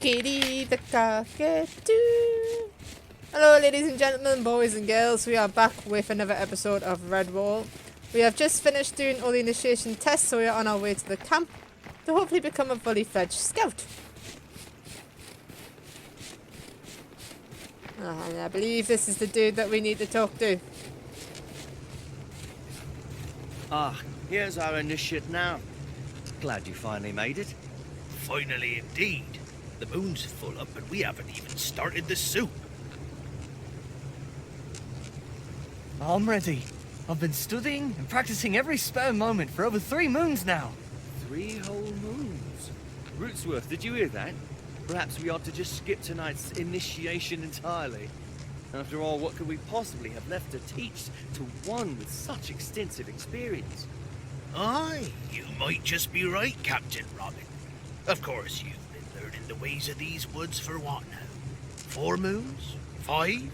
Kitty the Cockatoo. Hello ladies and gentlemen, boys and girls, we are back with another episode of Redwall. We have just finished doing all the initiation tests, so we are on our way to the camp to hopefully become a fully fledged scout. And I believe this is the dude that we need to talk to. Here's our initiate now. Glad you finally made it. Finally indeed. The moon's full up and we haven't even started the soup. I'm ready. I've been studying and practicing every spare moment for over 3 moons now. 3 whole moons. Rootsworth, did you hear that? Perhaps we ought to just skip tonight's initiation entirely. After all, what could we possibly have left to teach to one with such extensive experience? Aye, you might just be right, Captain Robin. Of course, you've been learning the ways of these woods for what now? 4 moons? 5?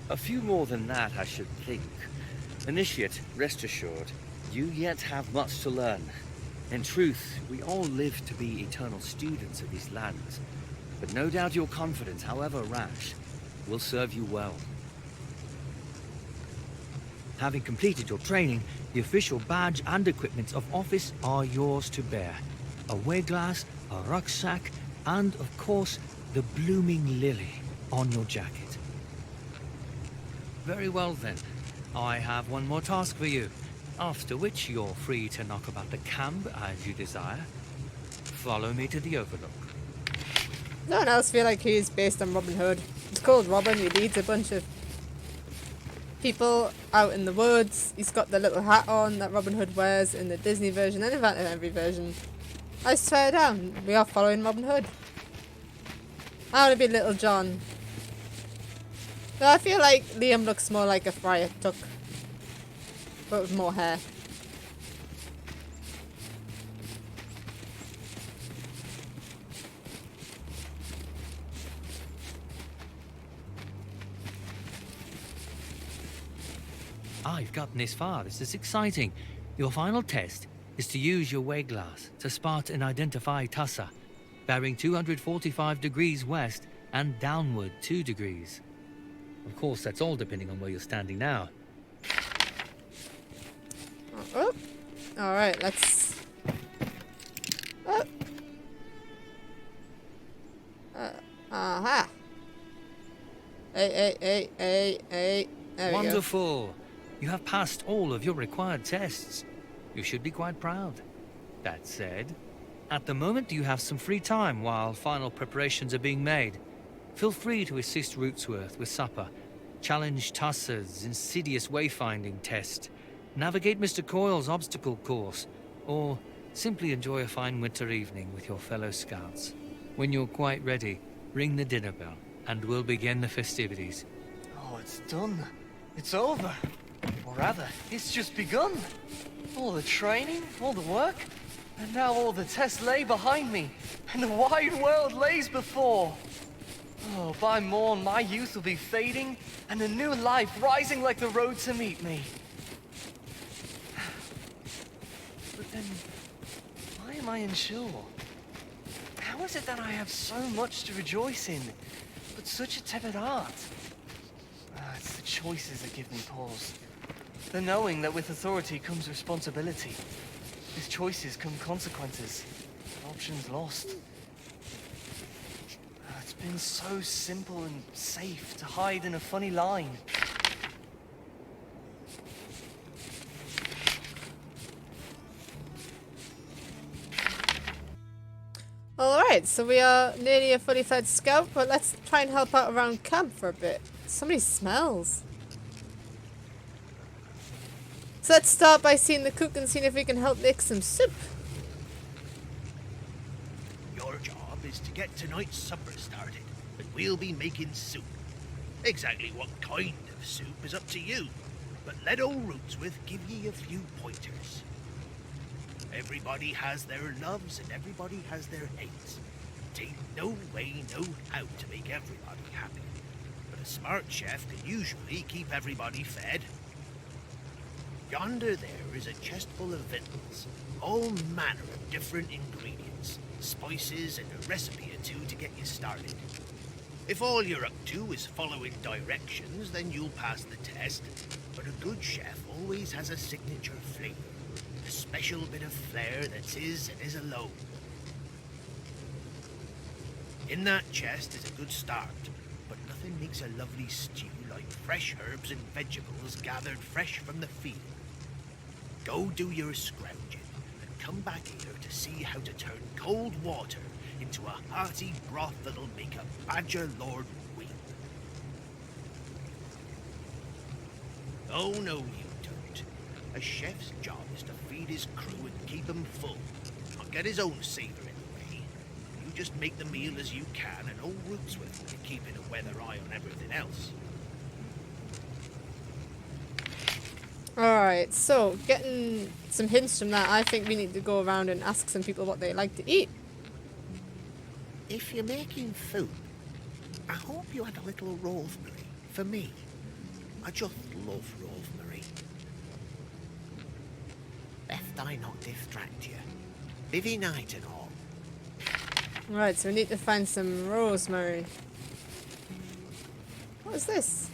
A few more than that, I should think. Initiate, rest assured, you yet have much to learn. In truth, we all live to be eternal students of these lands. But no doubt your confidence, however rash, will serve you well. Having completed your training, the official badge and equipment of office are yours to bear. A weigh-glass, a rucksack, and, of course, the blooming lily on your jacket. Very well then. I have one more task for you, after which you're free to knock about the camp as you desire. Follow me to the Overlook. No one else feel like he's based on Robin Hood. It's called Robin, he leads a bunch of people out in the woods. He's got the little hat on that Robin Hood wears in the Disney version and in fact in every version. I swear down, we are following Robin Hood. I want to be Little John. But I feel like Liam looks more like a Friar Tuck, but with more hair. You've gotten this far. This is exciting. Your final test is to use your weigh-glass to spot and identify Tussa, bearing 245 degrees west and downward 2 degrees. Of course, that's all depending on where you're standing now. Oh. Alright, let's... Oh. Aha. Hey. There we go. Wonderful. You have passed all of your required tests. You should be quite proud. That said, at the moment you have some free time while final preparations are being made. Feel free to assist Rootsworth with supper, challenge Tussa's insidious wayfinding test, navigate Mr. Coyle's obstacle course, or simply enjoy a fine winter evening with your fellow scouts. When you're quite ready, ring the dinner bell, and we'll begin the festivities. Oh, it's done. It's over. Or rather, it's just begun. All the training, all the work, and now all the tests lay behind me, and the wide world lays before. Oh, by morn, my youth will be fading, and a new life rising like the road to meet me. But then, why am I unsure? How is it that I have so much to rejoice in, but such a tepid heart? It's the choices that give me pause. The knowing that with authority comes responsibility. With choices come consequences. Options lost. It's been so simple and safe to hide in a funny line. Alright, so we are nearly a fully fledged scout, but let's try and help out around camp for a bit. So many smells. So let's start by seeing the cook and seeing if we can help make some soup. Your job is to get tonight's supper started, and we'll be making soup. Exactly what kind of soup is up to you, but let old Rootsworth give ye a few pointers. Everybody has their loves and everybody has their hates. Tain't no way, no how to make everybody happy. But a smart chef can usually keep everybody fed. Yonder there is a chest full of victuals, all manner of different ingredients. spices, and a recipe or two to get you started. If all you're up to is following directions, then you'll pass the test. But a good chef always has a signature flavor, a special bit of flair that's his and his alone. In that chest is a good start, but nothing makes a lovely stew like fresh herbs and vegetables gathered fresh from the field. Go do your scrounging and come back here to see how to turn cold water into a hearty broth that'll make a badger lord weep. Oh no, you don't. A chef's job is to feed his crew and keep them full, not get his own savour in the way. You just make the meal as you can, and old Rootsworth will be keeping a weather eye on everything else. Alright, so getting some hints from that, I think we need to go around and ask some people what they like to eat. If you're making food, I hope you had a little rosemary for me. I just love rosemary. Best I not distract you. Busy night and all. Right, so we need to find some rosemary. What is this?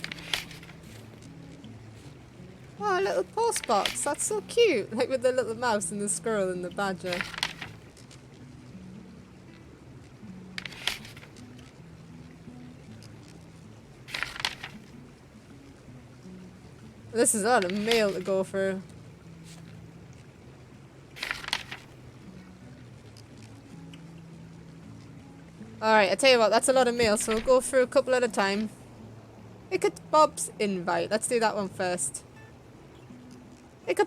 Oh, a little post box. That's so cute. Like with the little mouse and the squirrel and the badger. This is a lot of mail to go through. Alright, I tell you what, that's a lot of mail, so we'll go through a couple at a time. Bob's invite. Let's do that one first.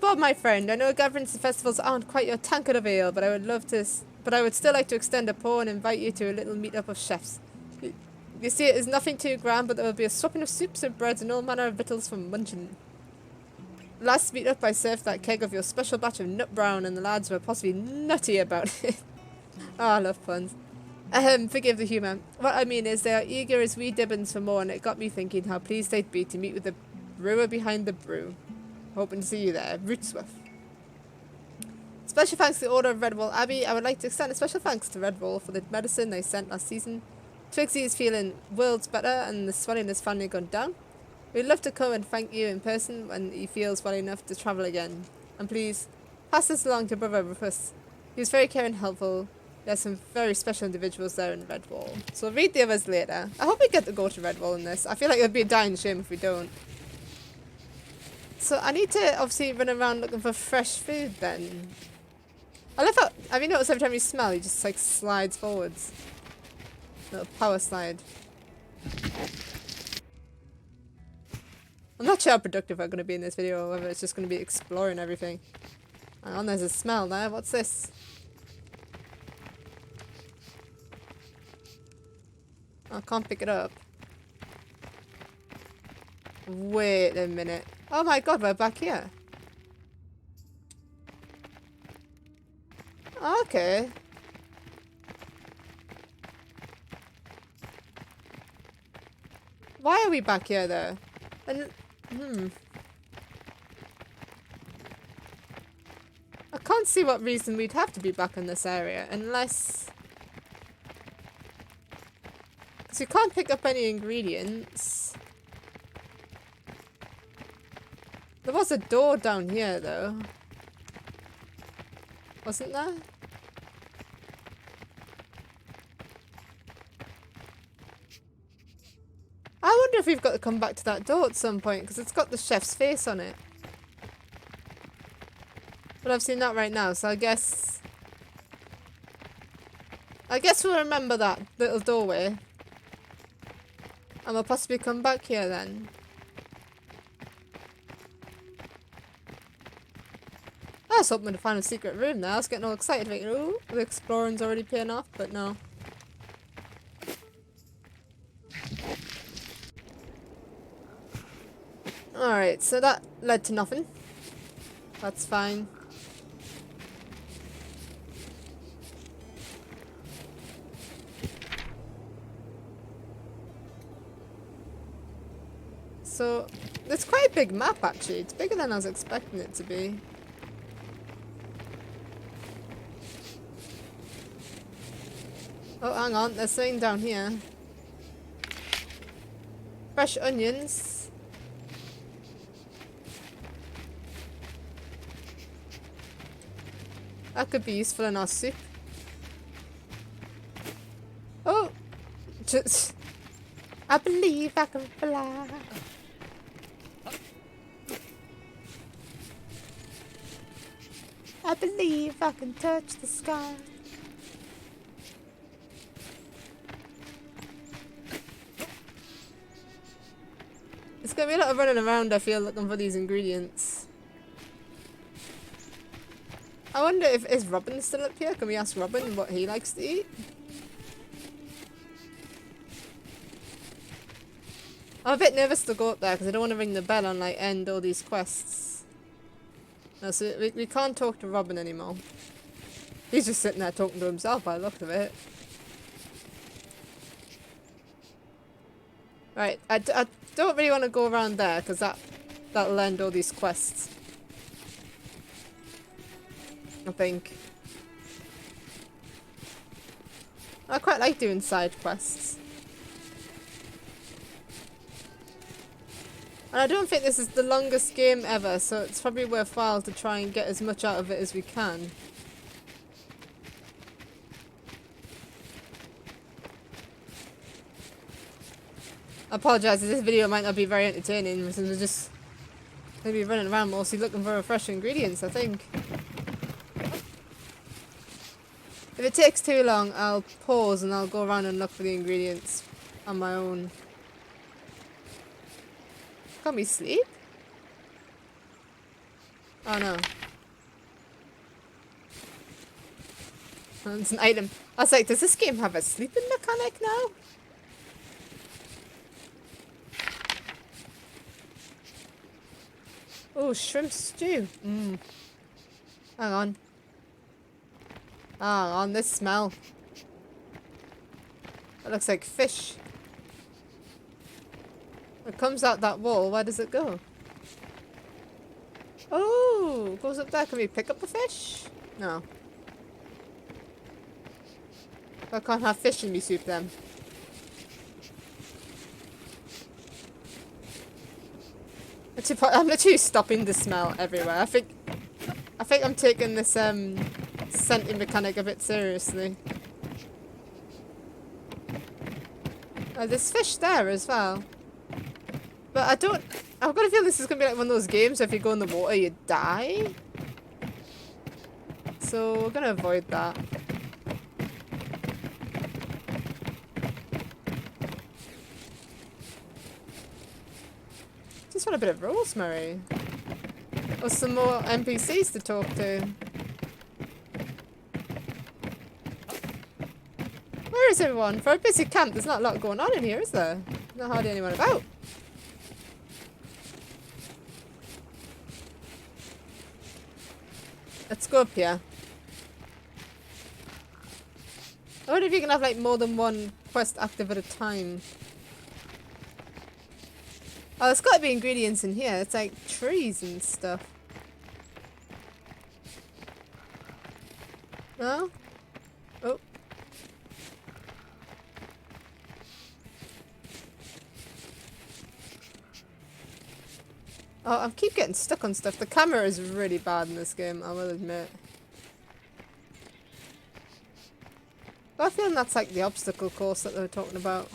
Bob, my friend, I know gatherings and festivals aren't quite your tankard of ale, but I would still like to extend a paw and invite you to a little meet-up of chefs. You see, it is nothing too grand, but there will be a swapping of soups and breads and all manner of victuals for munching. Last meet-up I served that keg of your special batch of nut brown, and the lads were possibly nutty about it. Oh, I love puns. Forgive the humour. What I mean is they are eager as wee dibbins for more, and it got me thinking how pleased they'd be to meet with the brewer behind the brew. Hoping to see you there, Rootsworth. Special thanks to the Order of Redwall Abbey. I would like to extend a special thanks to Redwall for the medicine they sent last season. Twixie is feeling worlds better, and the swelling has finally gone down. We'd love to come and thank you in person when he feels well enough to travel again. And please, pass this along to Brother Rufus. He was very caring and helpful. There's some very special individuals there in Redwall. So we'll read the others later. I hope we get to go to Redwall in this. I feel like it would be a dying shame if we don't. So I need to obviously run around looking for fresh food then. I love how, have you noticed every time you smell, he just like slides forwards. Little power slide. I'm not sure how productive I'm going to be in this video, or whether it's just going to be exploring everything. Hang on, there's a smell there. What's this? I can't pick it up. Wait a minute. Oh my god, we're back here. Okay. Why are we back here though? And, I can't see what reason we'd have to be back in this area unless... Because we can't pick up any ingredients. There was a door down here though. Wasn't there? I wonder if we've got to come back to that door at some point, because it's got the chef's face on it. But I've seen that right now, so I guess we'll remember that little doorway. And we'll possibly come back here then. I was hoping to find a secret room there. I was getting all excited thinking, ooh, the exploring's already paying off, but no. Alright, so that led to nothing. That's fine. So, it's quite a big map actually. It's bigger than I was expecting it to be. hang on, there's something down here. Fresh onions. That could be useful in our soup. Oh! Just, I believe I can fly. I believe I can touch the sky. It's gonna be a lot of running around, I feel, looking for these ingredients. I wonder if is Robin still up here? Can we ask Robin what he likes to eat? I'm a bit nervous to go up there because I don't want to ring the bell and like end all these quests. No, so we can't talk to Robin anymore. He's just sitting there talking to himself by the look of it. Right, I don't really want to go around there because that'll end all these quests. I think. I quite like doing side quests. And I don't think this is the longest game ever, so it's probably worthwhile to try and get as much out of it as we can. I apologise, this video might not be very entertaining because we're just going to be running around mostly looking for fresh ingredients, I think. If it takes too long, I'll pause and I'll go around and look for the ingredients on my own. Can we sleep? Oh no. Oh, it's an item. I was like, does this game have a sleeping mechanic now? Oh, shrimp stew. Mmm. Hang on. Hang on, this smell. That looks like fish. It comes out that wall, where does it go? Oh, it goes up there. Can we pick up the fish? No. I can't have fish in my soup then. I'm literally stopping the smell everywhere. I think I'm taking this scenting mechanic a bit seriously. Oh, there's fish there as well. But I've got a feeling this is going to be like one of those games where if you go in the water you die. So we're going to avoid that. Just want a bit of rosemary. Or some more NPCs to talk to. Where is everyone? For a busy camp, there's not a lot going on in here, is there? Not hardly anyone about. Let's go up here. I wonder if you can have like more than one quest active at a time. Oh, there's got to be ingredients in here. It's like trees and stuff. No? Oh. Oh, I keep getting stuck on stuff. The camera is really bad in this game, I will admit. But I feel that's like the obstacle course that they were talking about.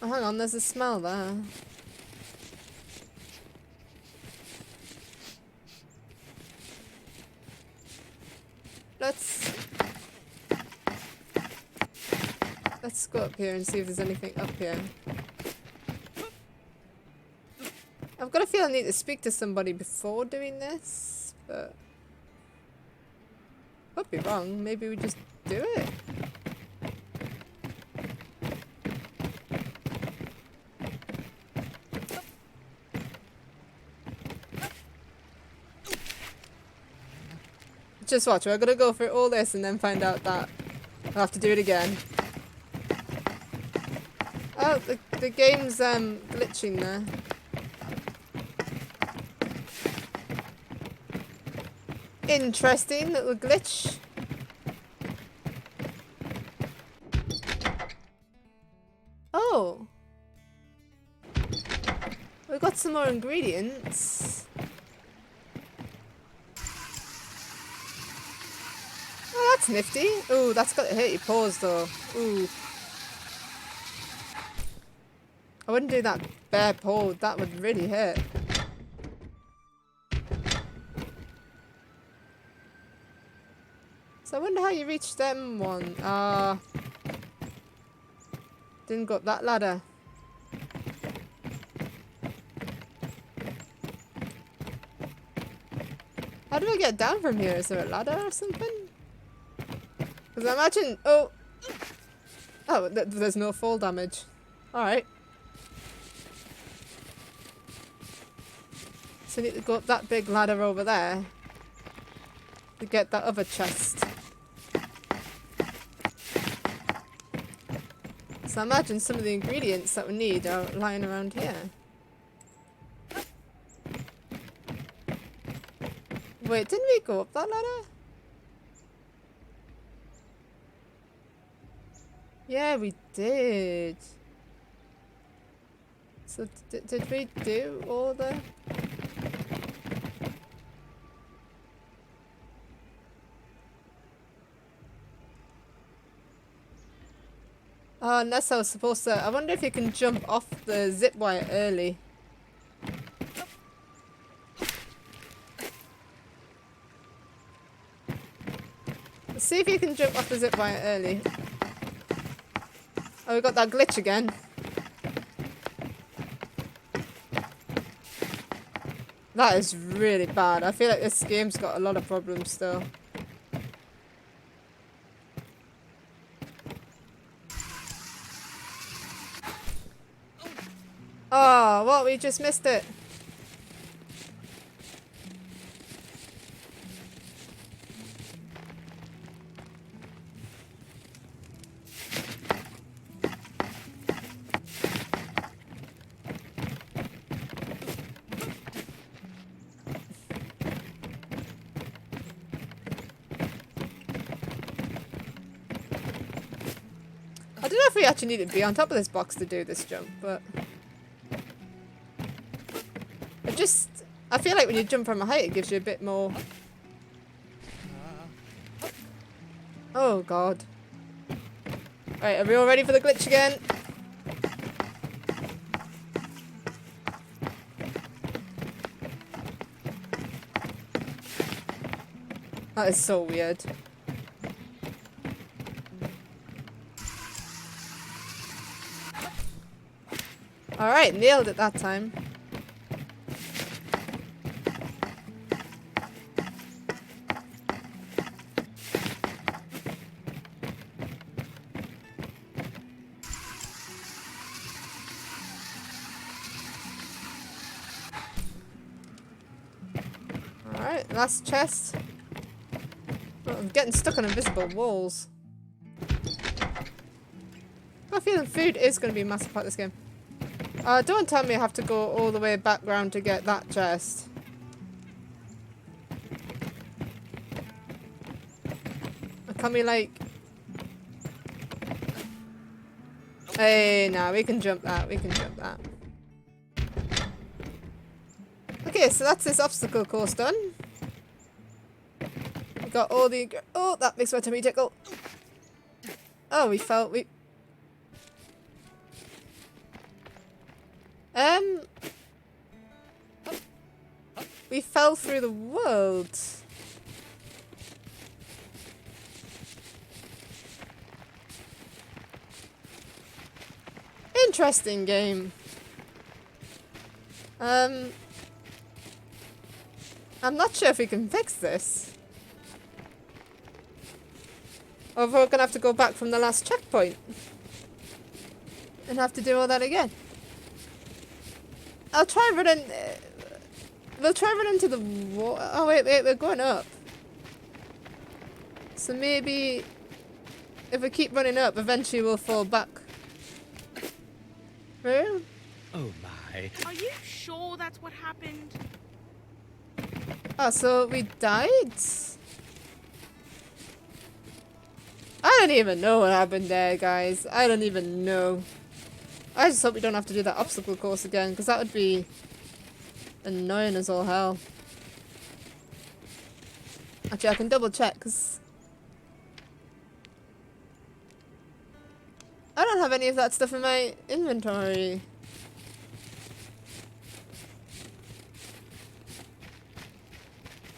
Oh, hang on, there's a smell there. Let's go up here and see if there's anything up here. I've got a feeling I need to speak to somebody before doing this, but could be wrong. Maybe we just do it. Just watch, we're gonna go through all this and then find out that I'll have to do it again. Oh, the game's glitching there. Interesting little glitch. Oh! We got some more ingredients. Oh, that's nifty. Ooh, that's got to hit your paws though. Ooh. I wouldn't do that bare paw. That would really hurt. So I wonder how you reached them one. Didn't go up that ladder. How do I get down from here? Is there a ladder or something? Because I imagine... Oh! Oh, there's no fall damage. Alright. So I need to go up that big ladder over there to get that other chest. So I imagine some of the ingredients that we need are lying around here. Wait, didn't we go up that ladder? Yeah, we did. So did we do all the... Oh, unless I was supposed to... I wonder if you can jump off the zip wire early. Let's see if you can jump off the zip wire early. Oh, we got that glitch again. That is really bad. I feel like this game's got a lot of problems still. Oh, what? We just missed it. I don't know if we actually need to be on top of this box to do this jump, but... I feel like when you jump from a height, it gives you a bit more... Oh, God. Right, are we all ready for the glitch again? That is so weird. Alright, nailed it that time. Alright, last chest. Oh, I'm getting stuck on invisible walls. I feel like food is going to be a massive part of this game. Don't tell me I have to go all the way back round to get that chest. Can we like... Hey, nah, we can jump that, we can jump that. Okay, so that's this obstacle course done. We got all the... Oh, that makes my tummy tickle. Oh, we fell... We fell through the world. Interesting game. I'm not sure if we can fix this. Or if we're gonna have to go back from the last checkpoint. And have to do all that again. I'll try running... We'll try running to the wall. Oh wait, we're going up. So maybe... If we keep running up, eventually we'll fall back. Through? Oh my. Are you sure that's what happened? Oh, so we died? I don't even know what happened there, guys. I don't even know. I just hope we don't have to do that obstacle course again, because that would be annoying as all hell. Actually, I can double check, because I don't have any of that stuff in my inventory.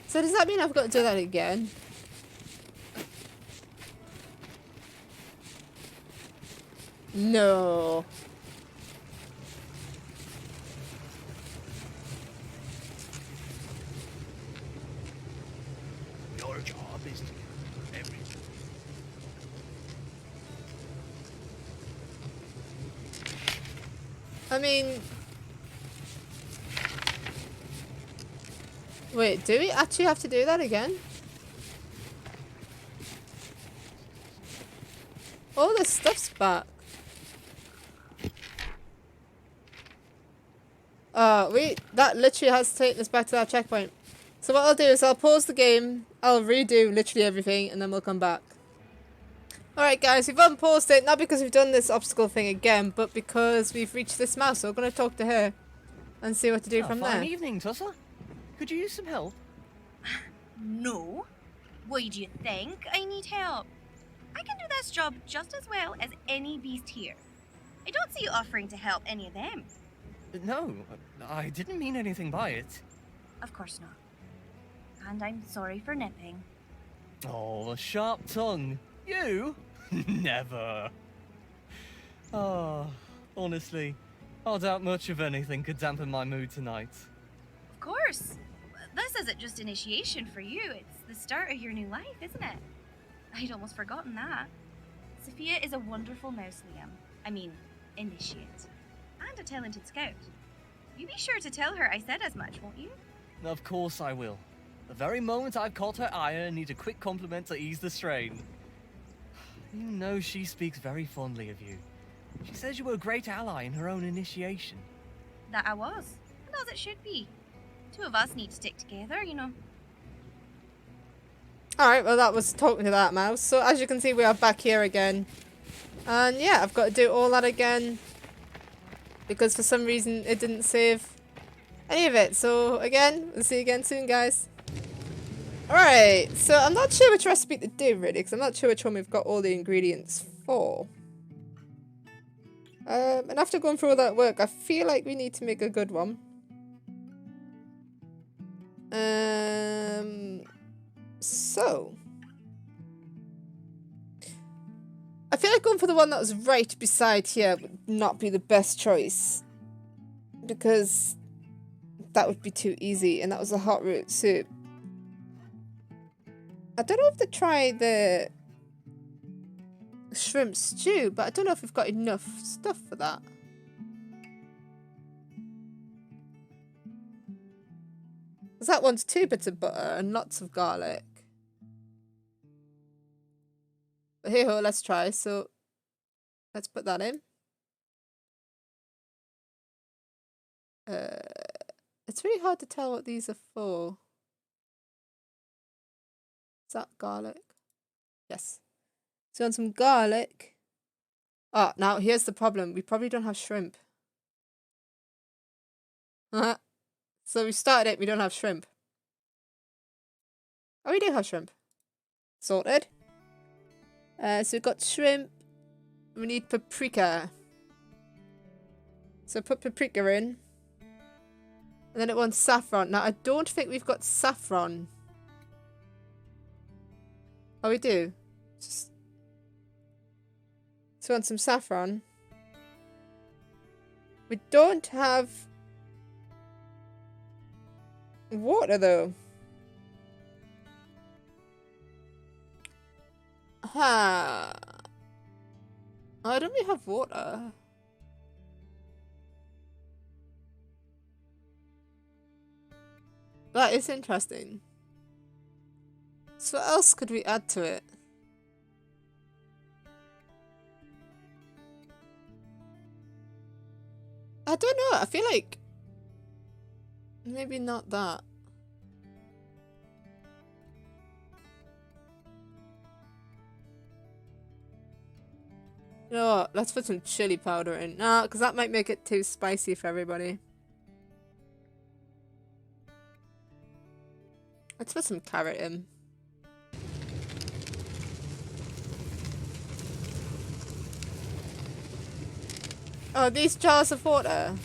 So does that mean I've got to do that again? No. Your job is to get everything. I mean... Wait, do we actually have to do that again? All this stuff's back. That literally has taken us back to that checkpoint. So what I'll do is I'll pause the game, I'll redo literally everything, and then we'll come back. Alright guys, we've unpaused it, not because we've done this obstacle thing again, but because we've reached this mouse, so we're going to talk to her and see what to do from Fine there. evening, Tussa. Could you use some help? No. Why do you think I need help? I can do this job just as well as any beast here. I don't see you offering to help any of them. No, I didn't mean anything by it. Of course not. And I'm sorry for nipping. Oh, a sharp tongue. You? Never. Oh, honestly, I doubt much of anything could dampen my mood tonight. Of course. This isn't just initiation for you. It's the start of your new life, isn't it? I'd almost forgotten that. Sophia is a wonderful mouse, Liam. I mean, initiate. And a talented scout. You be sure to tell her I said as much, won't you? Of course I will. The very moment I've caught her ire, need a quick compliment to ease the strain. You know she speaks very fondly of you. She says you were a great ally in her own initiation. That I was. And as it should be. Two of us need to stick together, you know. Alright, well that was talking to that mouse. So as you can see, we are back here again. And yeah, I've got to do all that again. Because for some reason it didn't save any of it. So again, we'll see you again soon, guys. Alright, so I'm not sure which recipe to do really, because I'm not sure which one we've got all the ingredients for. And after going through all that work, I feel like we need to make a good one. So I feel like going for the one that was right beside here would not be the best choice, because that would be too easy, and that was a hot root soup. I don't know if to try the shrimp stew, but I don't know if we've got enough stuff for that. Because that one's 2 bits of butter and lots of garlic. But hey ho, let's try. So let's put that in. It's really hard to tell what these are for. Is that garlic? Yes. So on some garlic. Oh, now here's the problem. We probably don't have shrimp. So we started it, we don't have shrimp. Oh, we do have shrimp. Sorted. So we've got shrimp. We need paprika. So put paprika in. And then it wants saffron. Now I don't think we've got saffron. Oh, we do. Just... So we want some saffron. We don't have water though. Ha. Oh, don't we have water? That is interesting. So what else could we add to it? I don't know. I feel like maybe not that. You know what? Let's put some chili powder in. Nah, because that might make it too spicy for everybody. Let's put some carrot in. Oh, these jars of water?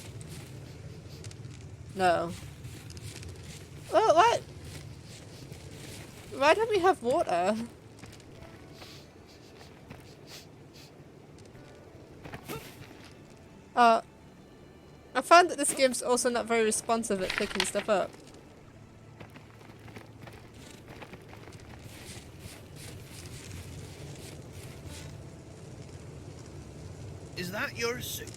No. Oh, what? Why don't we have water? I found that this game's also not very responsive at picking stuff up. Is that your soup?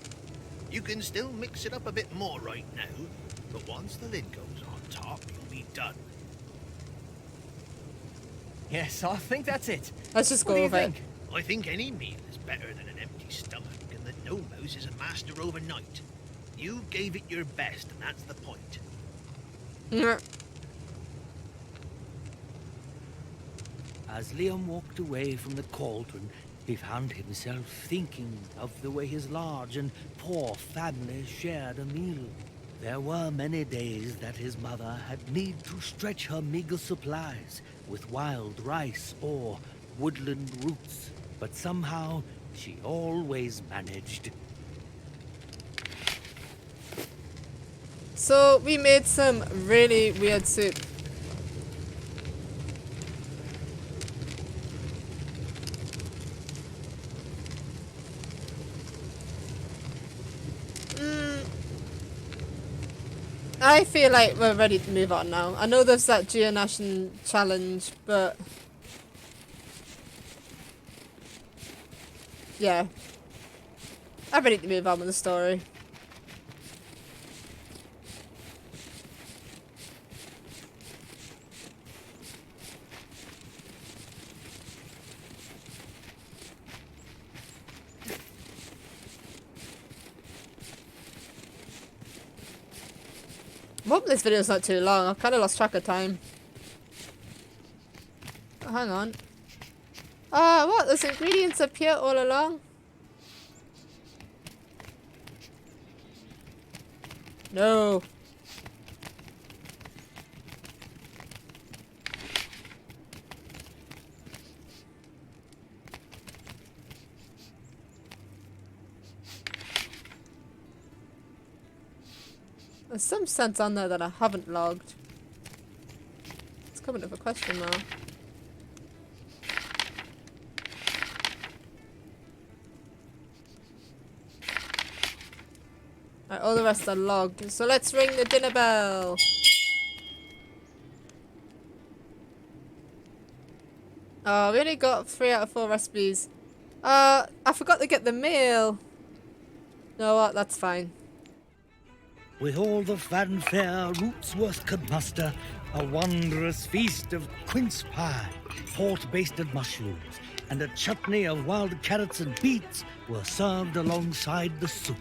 You can still mix it up a bit more right now, but once the lid goes on top, you'll be done. Yes, I think that's it. Let's just What go do you with it. think? I think any meal is better than an empty stomach, and that no mouse is a master overnight. You gave it your best, and that's the point. Mm. As Liam walked away from the cauldron, he found himself thinking of the way his large and poor family shared a meal. There were many days that his mother had need to stretch her meager supplies with wild rice or woodland roots, but somehow she always managed. So we made some really weird soup. I feel like we're ready to move on now. I know there's that Geonation challenge, but yeah, I'm ready to move on with the story. I'm hoping this video's not too long. I've kind of lost track of time. Oh, hang on. Ah, what? There's ingredients up here all along? No. There's some sense on there that I haven't logged. It's coming up a question now. Right, all the rest are logged. So let's ring the dinner bell. Oh, we only got 3 out of 4 recipes. I forgot to get the meal. You know what? That's fine. With all the fanfare Rootsworth could muster, a wondrous feast of quince pie, port-basted mushrooms, and a chutney of wild carrots and beets were served alongside the soup.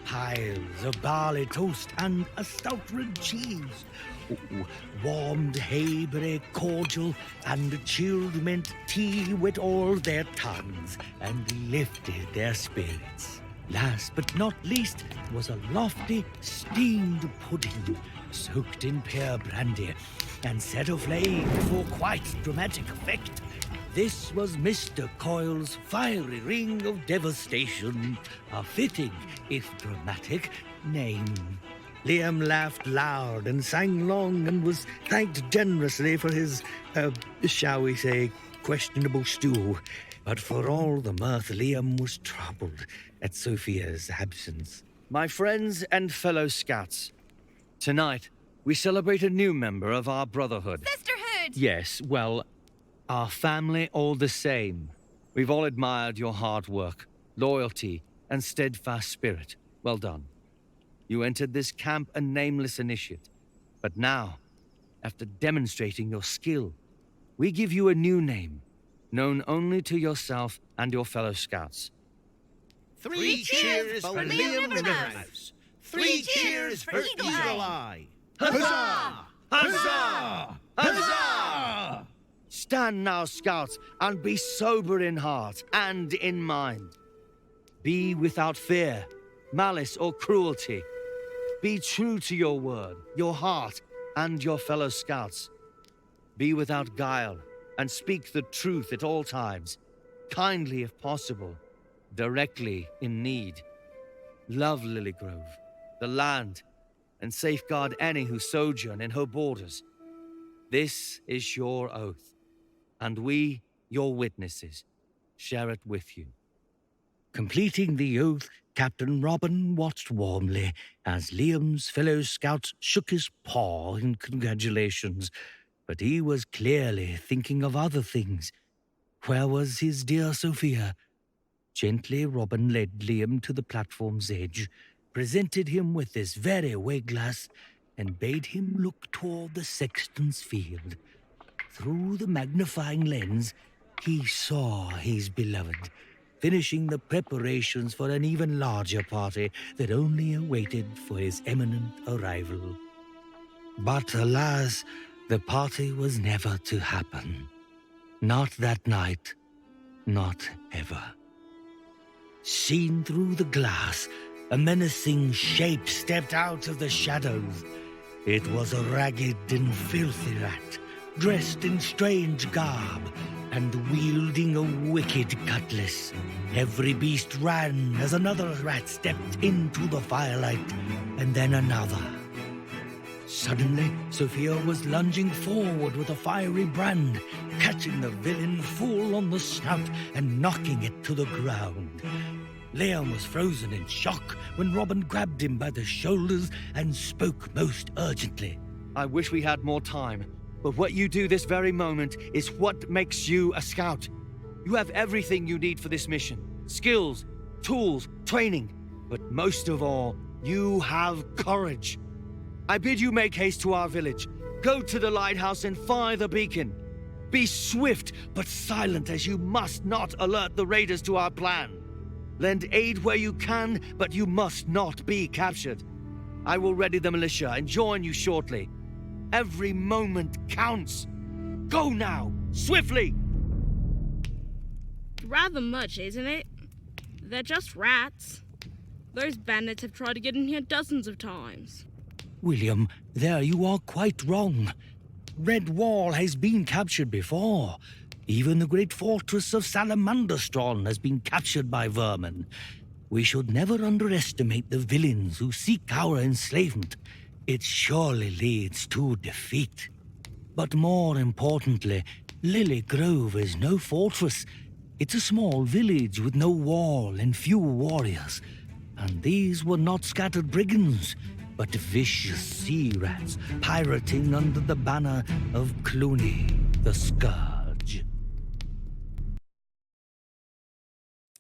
Piles of barley toast and a stout red cheese. Ooh, warmed hayberry cordial and chilled mint tea wet all their tongues and lifted their spirits. Last but not least was a lofty steamed pudding soaked in pear brandy and set aflame for quite dramatic effect. This was Mr. Coyle's fiery ring of devastation, a fitting, if dramatic, name. Liam laughed loud and sang long and was thanked generously for his, shall we say, questionable stew. But for all the mirth, Liam was troubled at Sophia's absence. My friends and fellow scouts, tonight we celebrate a new member of our brotherhood. Sisterhood! Yes, well, our family all the same. We've all admired your hard work, loyalty, and steadfast spirit. Well done. You entered this camp a nameless initiate. But now, after demonstrating your skill, we give you a new name, known only to yourself and your fellow scouts. 3 cheers for Liam Riverhouse. 3 cheers for Eagle Eye. Huzzah! Huzzah! Huzzah! Stand now, scouts, and be sober in heart and in mind. Be without fear, malice, or cruelty. Be true to your word, your heart, and your fellow scouts. Be without guile, and speak the truth at all times, kindly if possible, directly in need. Love Lily Grove, the land, and safeguard any who sojourn in her borders. This is your oath, and we, your witnesses, share it with you. Completing the oath, Captain Robin watched warmly as Liam's fellow scouts shook his paw in congratulations, but he was clearly thinking of other things. Where was his dear Sophia? Gently, Robin led Liam to the platform's edge, presented him with this very wayglass, and bade him look toward the sexton's field. Through the magnifying lens, he saw his beloved, finishing the preparations for an even larger party that only awaited for his imminent arrival. But alas, the party was never to happen. Not that night, not ever. Seen through the glass, a menacing shape stepped out of the shadows. It was a ragged and filthy rat, dressed in strange garb, and wielding a wicked cutlass. Every beast ran as another rat stepped into the firelight, and then another. Suddenly, Sophia was lunging forward with a fiery brand, catching the villain full on the snout and knocking it to the ground. Liam was frozen in shock when Robin grabbed him by the shoulders and spoke most urgently. I wish we had more time, but what you do this very moment is what makes you a scout. You have everything you need for this mission. Skills, tools, training, but most of all, you have courage. I bid you make haste to our village. Go to the lighthouse and fire the beacon. Be swift but silent, as you must not alert the raiders to our plan. Lend aid where you can, but you must not be captured. I will ready the militia and join you shortly. Every moment counts. Go now, swiftly! Rather much, isn't it? They're just rats. Those bandits have tried to get in here dozens of times. William, there you are quite wrong. Redwall has been captured before. Even the great fortress of Salamanderstron has been captured by vermin. We should never underestimate the villains who seek our enslavement. It surely leads to defeat. But more importantly, Lily Grove is no fortress. It's a small village with no wall and few warriors. And these were not scattered brigands, but vicious sea rats pirating under the banner of Clooney, the Scourge.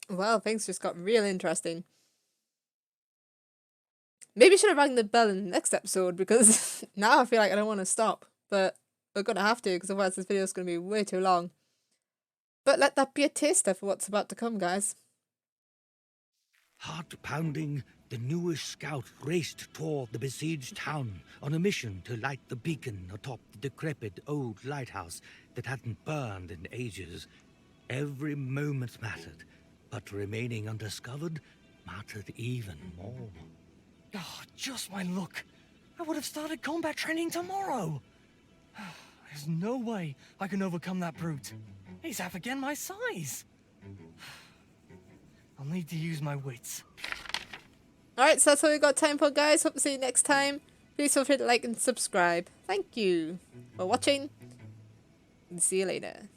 Well, things just got real interesting. Maybe I should have rang the bell in the next episode, because now I feel like I don't want to stop. But we're going to have to, because otherwise this video is going to be way too long. But let that be a taster for what's about to come, guys. Heart pounding, the newish scout raced toward the besieged town on a mission to light the beacon atop the decrepit old lighthouse that hadn't burned in ages. Every moment mattered, but remaining undiscovered mattered even more. Oh, just my luck. I would have started combat training tomorrow. There's no way I can overcome that brute. He's half again my size. I'll need to use my wits. Alright, so that's all we've got time for, guys. Hope to see you next time. Please feel free to like and subscribe. Thank you for watching, and see you later.